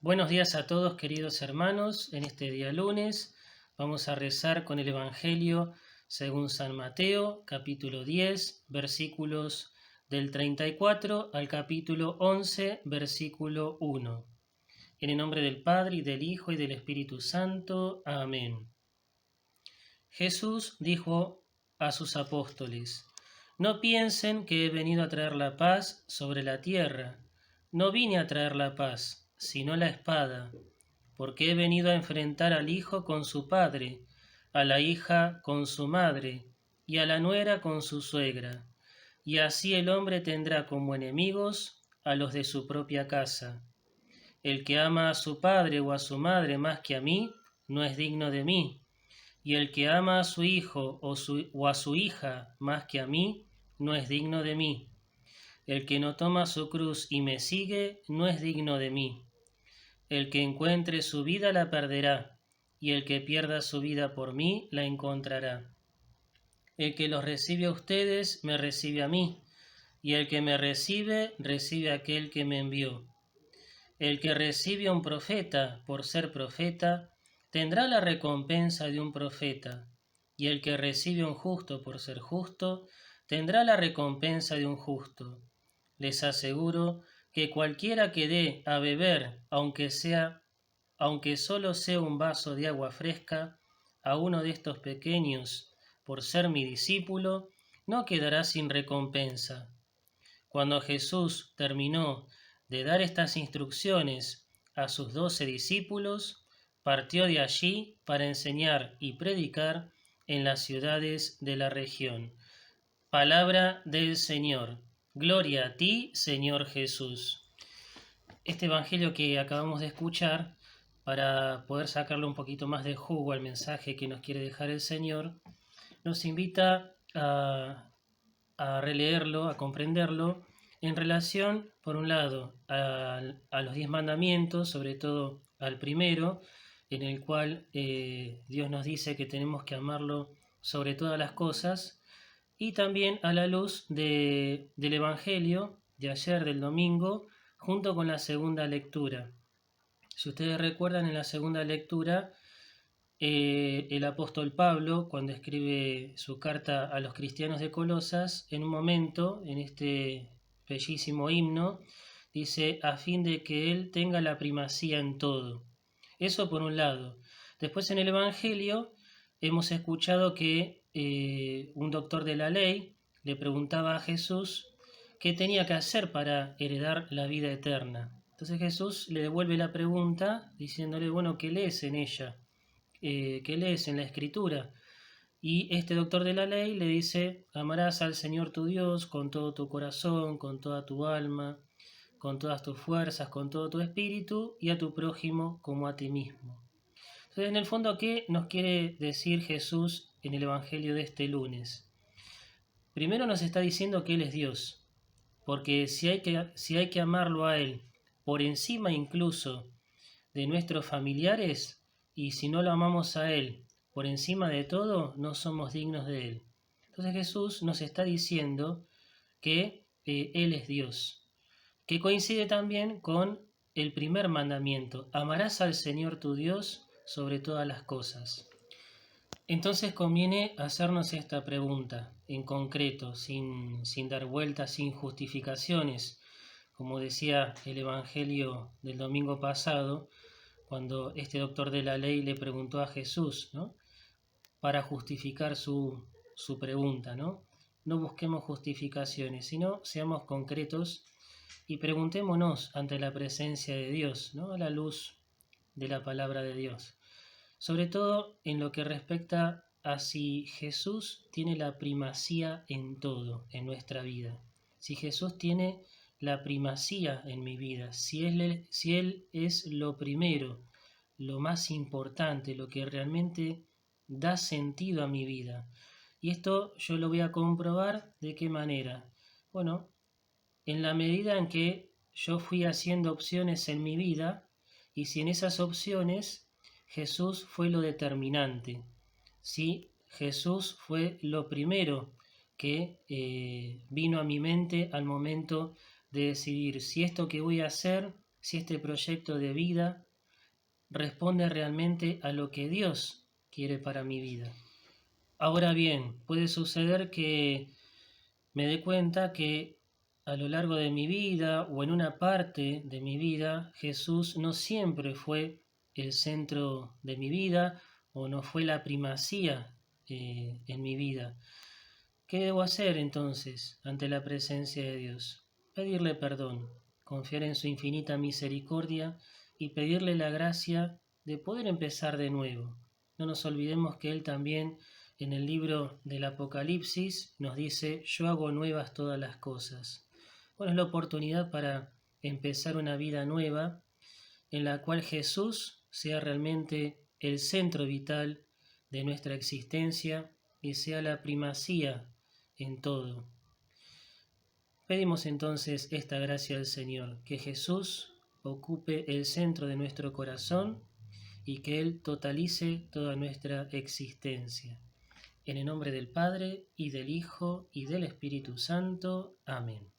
Buenos días a todos, queridos hermanos. En este día lunes vamos a rezar con el Evangelio según San Mateo, capítulo 10, versículos del 34 al capítulo 11, versículo 1. En el nombre del Padre, y del Hijo, y del Espíritu Santo. Amén. Jesús dijo a sus apóstoles: No piensen que he venido a traer la paz sobre la tierra. No vine a traer la paz, sino la espada, porque he venido a enfrentar al hijo con su padre, a la hija con su madre, y a la nuera con su suegra. Y así el hombre tendrá como enemigos a los de su propia casa. El que ama a su padre o a su madre más que a mí, no es digno de mí. Y el que ama a su hijo o a su hija más que a mí, no es digno de mí. El que no toma su cruz y me sigue, no es digno de mí. El que encuentre su vida la perderá, y el que pierda su vida por mí la encontrará. El que los recibe a ustedes, me recibe a mí, y el que me recibe, recibe a aquel que me envió. El que recibe a un profeta por ser profeta, tendrá la recompensa de un profeta, y el que recibe a un justo por ser justo, tendrá la recompensa de un justo. Les aseguro que cualquiera que dé a beber, aunque solo sea un vaso de agua fresca, a uno de estos pequeños, por ser mi discípulo, no quedará sin recompensa. Cuando Jesús terminó de dar estas instrucciones a sus 12 discípulos, partió de allí para enseñar y predicar en las ciudades de la región. Palabra del Señor. Gloria a ti, Señor Jesús. Este evangelio que acabamos de escuchar, para poder sacarle un poquito más de jugo al mensaje que nos quiere dejar el Señor, nos invita a releerlo, a comprenderlo, en relación, por un lado, a los 10 mandamientos, sobre todo al primero, en el cual Dios nos dice que tenemos que amarlo sobre todas las cosas, y también a la luz del Evangelio de ayer, del domingo, junto con la segunda lectura. Si ustedes recuerdan, en la segunda lectura, el apóstol Pablo, cuando escribe su carta a los cristianos de Colosas, en un momento, en este bellísimo himno, dice: a fin de que él tenga la primacía en todo. Eso por un lado. Después, en el Evangelio hemos escuchado que un doctor de la ley le preguntaba a Jesús qué tenía que hacer para heredar la vida eterna. Entonces Jesús le devuelve la pregunta diciéndole: bueno, ¿qué lees en ella? ¿Qué lees en la Escritura? Y este doctor de la ley le dice: amarás al Señor tu Dios con todo tu corazón, con toda tu alma, con todas tus fuerzas, con todo tu espíritu, y a tu prójimo como a ti mismo. Entonces, en el fondo, ¿qué nos quiere decir Jesús en el Evangelio de este lunes? Primero nos está diciendo que Él es Dios, porque si hay que amarlo a Él por encima incluso de nuestros familiares, y si no lo amamos a Él por encima de todo, no somos dignos de Él. Entonces Jesús nos está diciendo que Él es Dios, que coincide también con el primer mandamiento: amarás al Señor tu Dios sobre todas las cosas. Entonces conviene hacernos esta pregunta en concreto, sin dar vueltas, sin justificaciones. Como decía el Evangelio del domingo pasado, cuando este doctor de la ley le preguntó a Jesús, ¿no?, para justificar su pregunta, ¿no? No busquemos justificaciones, sino seamos concretos y preguntémonos ante la presencia de Dios, ¿no?, a la luz de la palabra de Dios. Sobre todo en lo que respecta a si Jesús tiene la primacía en todo, en nuestra vida. Si Jesús tiene la primacía en mi vida, si Él es lo primero, lo más importante, lo que realmente da sentido a mi vida. Y esto yo lo voy a comprobar. ¿De qué manera? Bueno, en la medida en que yo fui haciendo opciones en mi vida, y si en esas opciones Jesús fue lo determinante, si Jesús fue lo primero que vino a mi mente al momento de decidir si esto que voy a hacer si este proyecto de vida responde realmente a lo que Dios quiere para mi vida. Ahora bien, puede suceder que me dé cuenta que a lo largo de mi vida o en una parte de mi vida, Jesús no siempre fue el centro de mi vida o no fue la primacía en mi vida. ¿Qué debo hacer entonces ante la presencia de Dios? Pedirle perdón, confiar en su infinita misericordia y pedirle la gracia de poder empezar de nuevo. No nos olvidemos que Él también en el libro del Apocalipsis nos dice: yo hago nuevas todas las cosas. Bueno, es la oportunidad para empezar una vida nueva en la cual Jesús sea realmente el centro vital de nuestra existencia y sea la primacía en todo. Pedimos entonces esta gracia al Señor, que Jesús ocupe el centro de nuestro corazón y que Él totalice toda nuestra existencia. En el nombre del Padre, y del Hijo, y del Espíritu Santo. Amén.